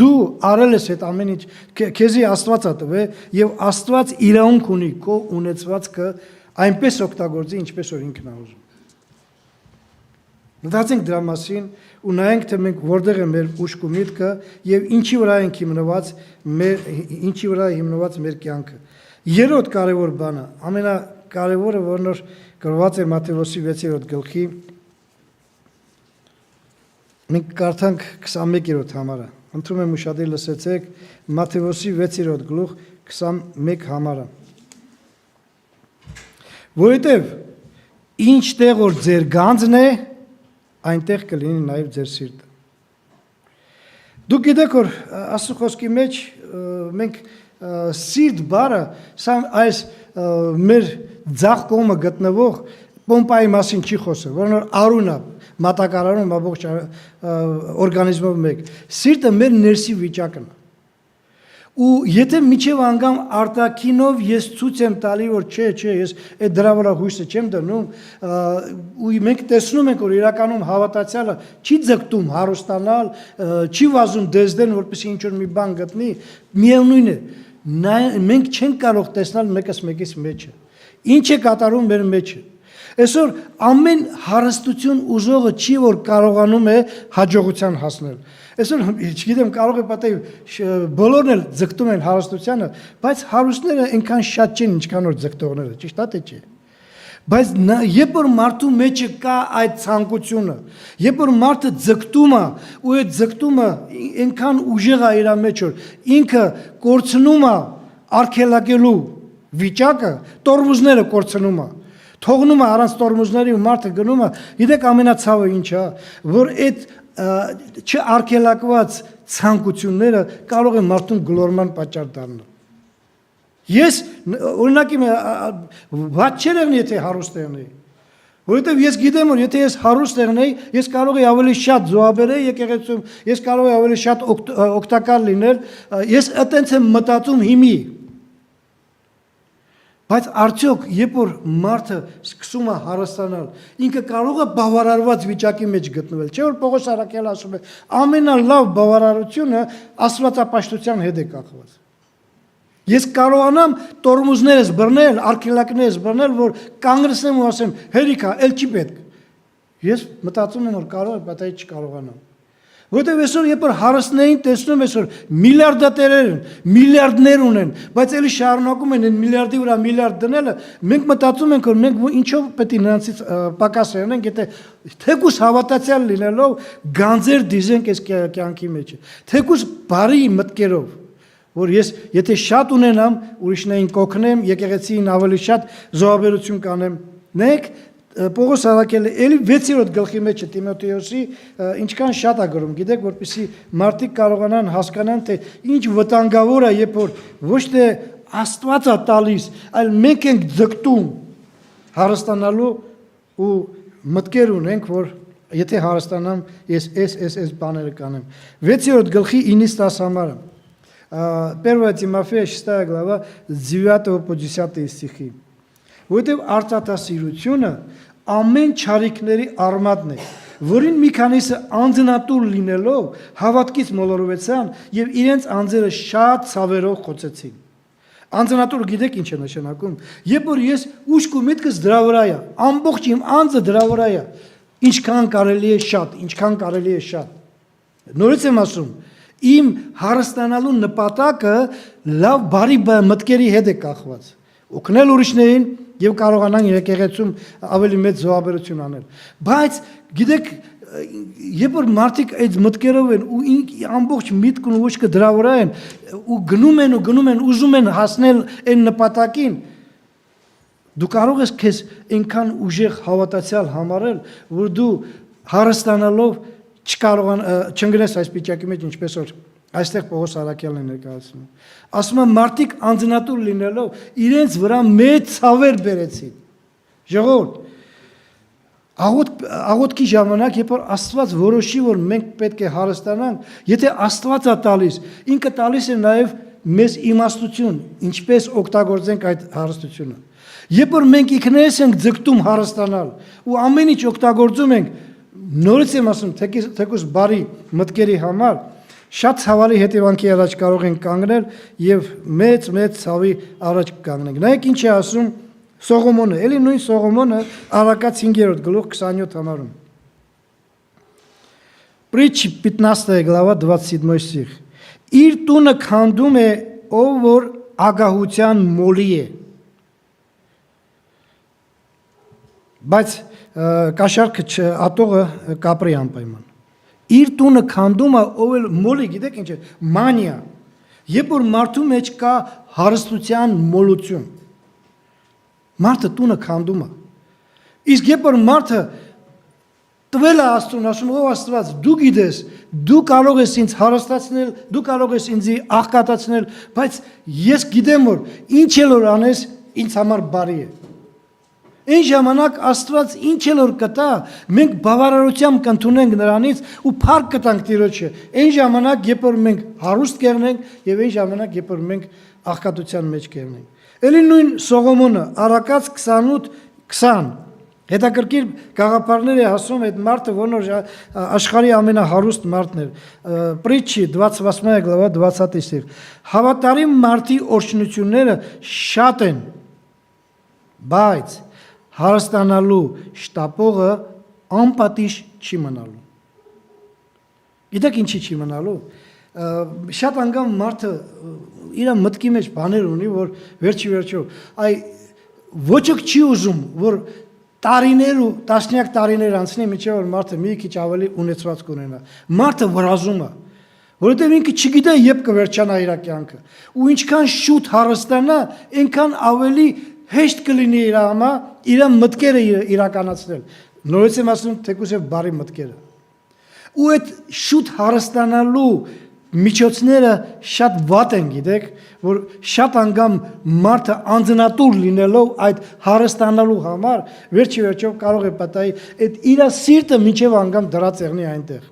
դու արել ես այդ ամեն ինչ, քեզի Աստված է տվել եւ Աստված իրավունք ունի քո ունեցվածքը այնպես օգտագործի, ինչպես որ ինքն է ուզում։ Մտածենք դրա մասին ու նայենք թե մենք որտեղ է մեր ուշք ու միտքը եւ ինչի վրա ենք հիմնված մեր կյանքը։ Երրորդ կարևոր բանը, ամենակարևորը, որն որ գրված է Մատթեոսի 6-րդ գլխի, մենք կարդանք 21-րդ համարը։ Ընտրում եմ ուշադիր լսեցեք Մատթեոսի 6-րդ գլուխ 21 համարը։ Որովհետև ինչ տեղ որ ձեր գանձն է, այնտեղ կլինի նաև ձեր սիրտը։ Դուք գիտեք, որ Աստծո խոսքի մեջ մենք սիրտ բառը սա այս մեր ձախ կողմը գտնվող պոմպայի մասին չի խոսում, որն որ արուն է, մատակարարում ամբողջ օրգանիզմով մեկ։ Սիրտը մեր ներսի վիճակն է։ Ու եթե միջև անգամ արտաքինով ես ցույց եմ տալի, որ չէ, ես այդ դրա վրա հույսը չեմ դնում, ու մենք տեսնում ենք, որ իրականում հավատացյալը չի ձգտում հարստանալ, չի վազում դեզդեն, որպեսզի ինչ-որ մի բան գտնի, միևնույն է, մենք չենք կարող տեսնել մեկս մեկից մեջը։ Ինչ է կատարում մեր մեջը։ Այսօր ամեն հարստություն ուզողը չի, որ կարողանում է հաջողության հասնել։ Այսօր չգիտեմ, կարող է պատահի բոլորն էլ ձգտում են հարստությանը, բայց հարուստները այնքան շատ չեն, ինչքան որ ձգտողները, ճիշտ է թե չէ։ Բայց երբ որ մարդու մեջը կա այդ ցանկությունը, երբ որ մարդը ձգտում է, ու այդ ձգտումը այնքան ուժեղ է իր մեջ, որ ինքը կորցնում է արգելակելու վիճակը, տորմուզները կորցնում է, թողնում է առանց տորմուզների ու մարդը գնում է, գիտեք ամենացավը ինչ է, որ այդ չարգելակված ցանկությունները կարող են մարդուն գլորման պատճառ դառնալ։ Ես օրինակի ված չեղնի, եթե հարուստ եղնեի, որովհետև ես գիտեմ, որ եթե ես հարուստ եղնեի, ես կարող եի ավելի շատ զոհաբերել եկեղեցում, ես կարող եի ավելի շատ օգտակար լինել, ես այտենց եմ մտածում հիմի։ Բայց արդյոք, երբ որ մարդը սկսում է հարստանալ, ինքը կարող է բավարարված վիճակի մեջ գտնվել, չէ՞ որ Պողոս առաքյալը ասում է, ամենալավ բավարարությունը աստվածապաշտության հետ է կախված։ Ես կարողանամ տորմուզներս բռնել, արգելակներս բռնել, որ կանգնեցնեմ ու ասեմ, հերիքա, էլ չի պետք։ Ես մտածում եմ, որ կարող եմ, բայց չկարողանամ։ Որովհետև այսօր երբ որ հարստներին տեսնում ես, որ միլիարդատերեր են, միլիարդներ ունեն, բայց էլի շարունակում են այն միլիարդի վրա միլիարդ դնելը, մենք մտածում ենք, որ մենք ինչով պետք է նրանցից պակաս եղնենք, եթե թեկուզ հավատացյալ լինելով գանձեր դիզենք այս կյանքի մեջ, թեկուզ բարի մտքերով, որ ես եթե շատ ունենամ, ուրիշներին կօգնեմ, եկեղեցին ավելի շատ զոհաբերություն կանեմ, նայեք Պողոս առաքյալը էլի 6-րդ գլխի մեջ է Տիմոթեոսի ինչքան շատ է գրում, գիտեք, որպեսզի մարդիկ կարողանան հասկանան, թե ինչ վտանգավոր է, երբ որ ոչ թե Աստված է տալիս, այլ մենք ենք ձգտում հարստանալու ու մտքեր ունենք, որ եթե հարստանամ, ես այս բաները կանեմ։ 6-րդ գլխի 9-10 համարը։ 1 Тимофея 6 глава 9 по 10 стихи։ Որովհետև արծաթասիրությունը ամեն չարիքների արմատն է, որին մի քանիսը անձնատուր լինելով հավատքից մոլորվեցան եւ իրենց անձերը շատ ցավերով խոցեցին։ Անձնատուր գիտեք ինչ է նշանակում։ Երբ որ ես ուշք ու միտքս դրա վրա է, ամբողջ իմ անձը դրա վրա է, ինչքան կարելի է շատ, ինչքան կարելի է շատ։ Նորից եմ ասում, իմ հարստանալու նպատակը լավ բարի մտքերի հետ է կախված։ Օգնել ուրիշներին եւ կարողանան եկեղեցում ավելի մեծ զոհաբերություն անել։ Բայց գիտեք, երբ որ մարդիկ այդ մտքերով են ու ամբողջ միտքն ու ուշքը դրա վրա են ու գնում են, ուզում են հասնել այն նպատակին, դու կարող ես քեզ այնքան ուժեղ հավատացյալ համարել, որ դու հարստանալով չընկնես այս վիճակի մեջ, ինչպես որ այստեղ Պողոս առաքյալն է ներկայացնում։ Ասում է մարդիկ անձնատուր լինելով իրենց վրա մեծ ցավեր բերեցին։ Ժողովուրդ, աղոթքի ժամանակ, երբ որ Աստված որոշի, որ մենք պետք է հարստանանք, եթե Աստված է տալիս, ինքը տալիս է նաև մեզ իմաստություն, ինչպես օգտագործենք այդ հարստությունը։ Երբ որ մենք ինքներս ենք ձգտում հարստանալ ու ամեն ինչ օգտագործում ենք, նորից եմ ասում, թեկուզ բարի մտքերի համար, շատ ցավալի հետևանքի առաջ կարող են կանգնել եւ մեծ ցավի առաջ կանգնենք։ Նայեք ինչ է ասում Սողոմոնը, էլի նույն Սողոմոնը Առակաց 5-րդ գլուխ 27 համարում։ Притчи 15 глава 27 стих։ Իր տունը քանդում է ով որ ագահության մոլի է։ Բայց կաշառքը ատողը կապրի անպայման։ Իր տունը քանդում է, ով էլ մոլի, գիտեք ինչ է, մանիա։ Երբ որ մարդու մեջ կա հարստության մոլություն, մարդը տունը քանդում է։ Իսկ երբ որ մարդը տվել է Աստծուն, ասում ով Աստված, դու գիտես, դու կարող ես ինձ հարստացնել, դու կարող ես ինձ աղքատացնել, բայց ես գիտեմ, որ ինչ էլ որ անես, ինձ համար բարի է։ Այն ժամանակ Աստված ինչ էլ որ կտա, մենք բավարարությամբ կընդունենք նրանից ու փառք կտանք Տիրոջը։ Այն ժամանակ, երբ որ մենք հարուստ կերնենք, եւ այն ժամանակ, երբ որ մենք աղքատության մեջ կերնենք։ Էլի նույն Սողոմոնը Առակաց 28:20 հետաքրքիր գաղափարներ է ասում այդ մարդը, որ աշխարհի ամենահարուստ մարդն էր։ Պրիչի 28 глава 20 стих։ Հավատարիմ մարդի օրհնությունները շատ են, բայց հարստանալու շտապողը անպատիժ չի մնալու։ Գիտեք ինչի չի մնալու։ Շատ անգամ մարդը իր մտքի մեջ բաներ ունի, որ վերջի այ ոչոք չի ուզում, որ տարիներ ու տասնյակ տարիներ անցնի, մինչև որ մարդը մի քիչ ավելի ունեցված կունենա։ Մարդը վրազում է, որովհետև ինքը չգիտե երբ կվերջանա իր կյանքը։ Ու ինչքան շուտ հարստանա, այնքան ավելի հեշտ կլինի իր համար իր մտքերը իրականացնել։ Նորից եմ ասում, թեկուզ եւ բարի մտքերը։ Ու այդ շուտ հարստանալու միջոցները շատ վատ են, գիտեք, որ շատ անգամ մարդը անձնատուր լինելով այդ հարստանալու համար վերջով կարող է պատահի այդ իր սիրտը մինչև անգամ դրած եղնի այնտեղ։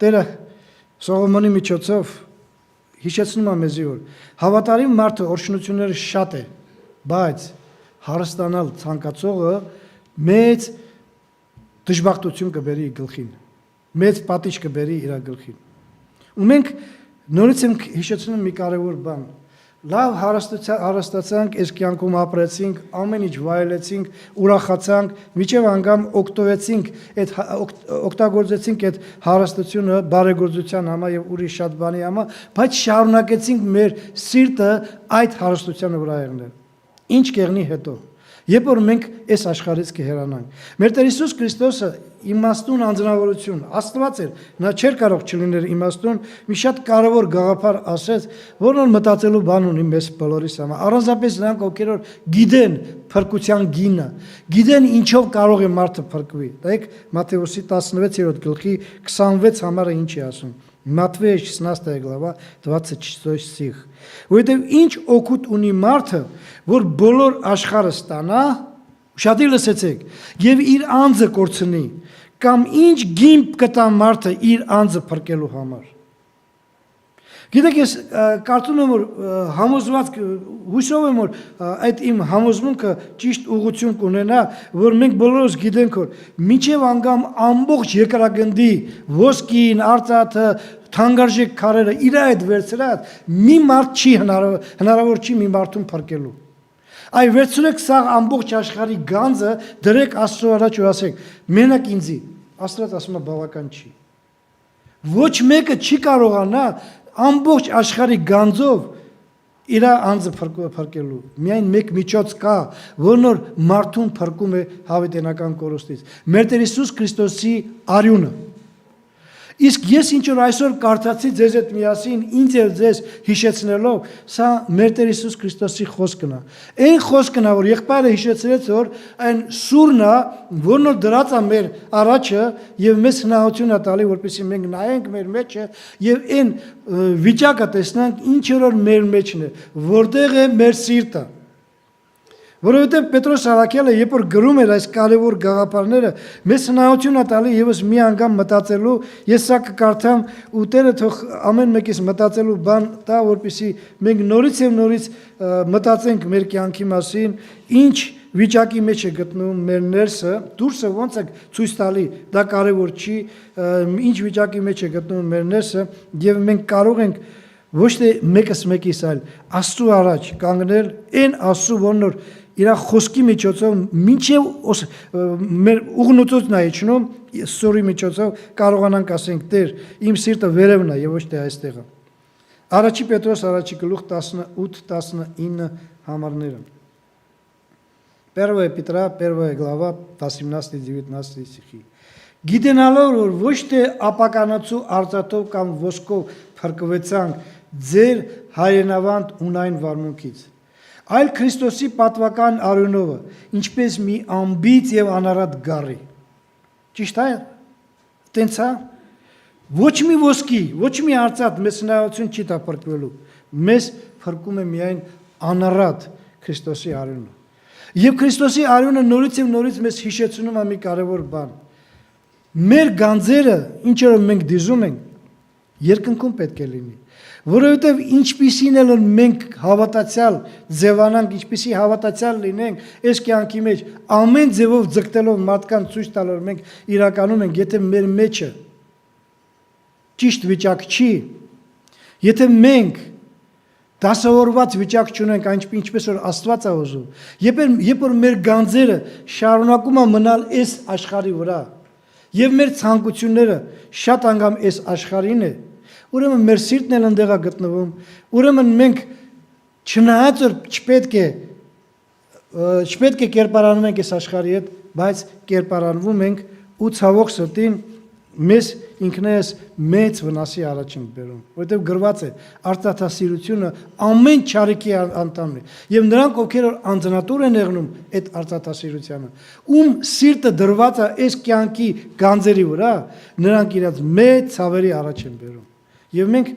Տերը Սողոմոնի միջոցով հիշեցնում է մեզի, որ հավատարիմ մարդը օրհնությունները շատ է, բայց հարստանալ ցանկացողը մեծ դժբախտություն կբերի գլխին, մեծ պատիժ կբերի իր գլխին։ Ու մենք նորից ենք հիշեցնում մի կարևոր բան։ Լավ հարստացանք, այս կյանքում ապրեցինք, ամեն ինչ վայելեցինք, ուրախացանք, միջև անգամ օգտագործեցինք այդ հարստությունը բարեգործության համար եւ ուրիշ շատ բանի համար, բայց շարունակեցինք մեր սիրտը այդ հարստությանը վրա եղնել։ Ինչ կեղնի հետո, երբ որ մենք այս աշխարհից կհեռանանք։ Մեր Տեր Հիսուս Քրիստոսը իմաստուն անձնավորություն, Աստված էր, նա չէր կարող չլինել իմաստուն, մի շատ կարևոր գաղափար ասեց, որն մտածելու բան ունի մեզ բոլորիս համար։ Առանձնապես նրանք, ովքեր որ գիտեն փրկության գինը, գիտեն ինչով կարող է մարդը փրկվի։ Դեք Մատթեոսի 16-րդ գլխի 26 համարը ինչ է ասում։ Матвея 16 глава 26 стих։ Որովհետև ինչ օգուտ ունի մարդը, որ բոլոր աշխարհը ստանա, ուշադիր լսեցեք, եւ իր անձը կորցնի, կամ ինչ գիմբ կտա մարդը իր անձը փրկելու համար։ Գիտեք, ես կարծում եմ, որ համոզված հույսով եմ, որ այդ իմ համոզմունքը ճիշտ ուղղություն կունենա, որ մենք բոլորս գիտենք, որ մինչև անգամ ամբողջ երկրագնդի ոսկին, արծաթը, թանկարժեք քարերը իր այդ վերցրած մի մարդ չի հնարավոր չի մի մարդուն փրկելու։ Այ վերցրեք սա ամբողջ աշխարհի գանձը, դրեք Աստծո առաջ ու ասեք. մենակ ինձի։ Աստված ասում է բավական չի։ Ոչ մեկը չի կարողանա ամբողջ աշխարհի գանձով իր անձը փրկելու։ Միայն մեկ միջոց կա, որն որ մարդուն փրկում է հավիտենական կորստից։ Մեր Տեր Հիսուս Քրիստոսի արյունը։ Իսկ ես ինչ որ այսօր կարդացի ձեզ հետ միասին, ինձ եւ ձեզ հիշեցնելով, սա մեր Տեր Հիսուս Քրիստոսի խոսքն է։ Այն խոսքն է, որ եղբայրը հիշեցրեց, որ այն սուրն է, որն որ դրած է մեր առաջը եւ մեզ հնարավորություն է տալի, որպեսզի մենք նայենք մեր մեջը եւ այն վիճակը տեսնանք, ինչ որ մեր մեջն է, որտեղ է մեր սիրտը։ Որովհետև Պետրոս Արաքյալը, երբ որ գրում էր այս կարևոր գաղափարները, մեզ հնարավորություն է տալի եւս մի անգամ մտածելու, ես սա կկարդամ ու Տերը թող ամեն մեկից մտածելու բան տա, որպեսզի մենք նորից եւ նորից մտածենք մեր կյանքի մասին, ինչ վիճակի մեջ է գտնում մեր ներսը, դուրսը ոնց է ցույց տալի, դա կարևոր չի, ինչ վիճակի մեջ է գտնում մեր ներսը եւ մենք կարող ենք ոչ թե մեկս մեկիս այլ Աստծո առաջ կանգնել այն Աստծո, որն որ իր խոսքի միջոցով մինչև մեր ուղնոցն է իջնում, սորի միջոցով կարողանանք ասենք Տեր, իմ սիրտը վերևն է եւ ոչ թե այստեղը։ Առաջի Պետրոս առաջի գլուխ 18-19 համարները։ Первая Петра, 1 глава, 18-19 стихи. Գիտենալով, որ ոչ թե ապականացու արծաթով կամ ոսկով փրկվեցանք ձեր հայրենավանդ ունայն վարմունքից, այլ Քրիստոսի պատվական արյունովը, ինչպես մի ամբից եւ անարատ գառի։ Ճիշտ է։ Տենց է։ Ոչ մի ոսկի, ոչ մի արծաթ մեզ հնարավորություն չի տա փրկվելու։ Մեզ փրկում է միայն անարատ Քրիստոսի արյունը։ Եվ Քրիստոսի արյունը նորից եւ նորից մեզ հիշեցնում է մի կարևոր բան։ Մեր գանձերը, ինչ որ մենք դիզում ենք, երկնքում պետք է լինի, որովհետև ինչպիսին էլ մենք հավատացյալ ձևանանք, ինչպիսի հավատացյալ լինենք, այս կյանքի մեջ ամեն ձևով ձգտելով մարդկան ցույց տալով մենք իրականում ենք, եթե մեր մեջը ճիշտ վիճակ չի, եթե մենք դասավորված վիճակ չունենք, ինչպես որ Աստված է ուզում, երբ որ մեր գանձերը շարունակում են մնալ այս աշխարհի վրա, եւ մեր ցանկությունները շատ անգամ այս աշխարհին է, ուրեմն մեր սիրտն էլ ընդեղ է գտնվում, ուրեմն մենք չնայած որ չպետք է կերպարանվում ենք այս աշխարհի հետ, բայց կերպարանվում ենք ու ցավոք սրտին մեզ ինքներս մեծ վնասի առաջ ենք բերում, որովհետև գրված է արծաթասիրությունը ամեն չարիքի անդամն է, եւ նրանք ովքեր որ անձնատուր են եղնում այդ արծաթասիրությանը, ում սիրտը դրված է այս կյանքի գանձերի վրա, նրանք իրաց մեծ ցավերի առաջ են բերում, եւ մենք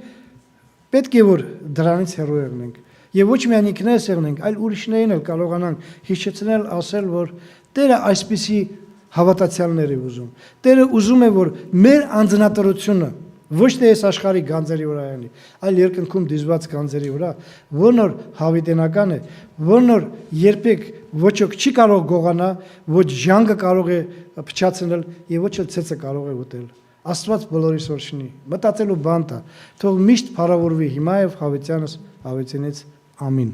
պետք է որ դրանից հեռու եղնենք, եւ ոչ միայն ինքներս եղնենք, այլ ուրիշներին էլ կարողանանք հիշեցնել, ասել, որ Տերը այսպիսի հավատացյալներ է ուզում։ Տերը ուզում է, որ մեր անձնատրությունը ոչ թե այս աշխարհի գանձերի վրա անի, այլ երկնքում դիզված գանձերի վրա, որն որ հավիտենական է, որն որ երբեք ոչ ոք չի կարող գողանա, ոչ ժանգը կարող է փչացնել եւ ոչ էլ ցեցը կարող է ուտել։ Աստված բոլորիս օրհնի։ Մտածելու բան տա, թող միշտ փառավորվի հիմա եւ հավիտյանս հավիտենից ամին։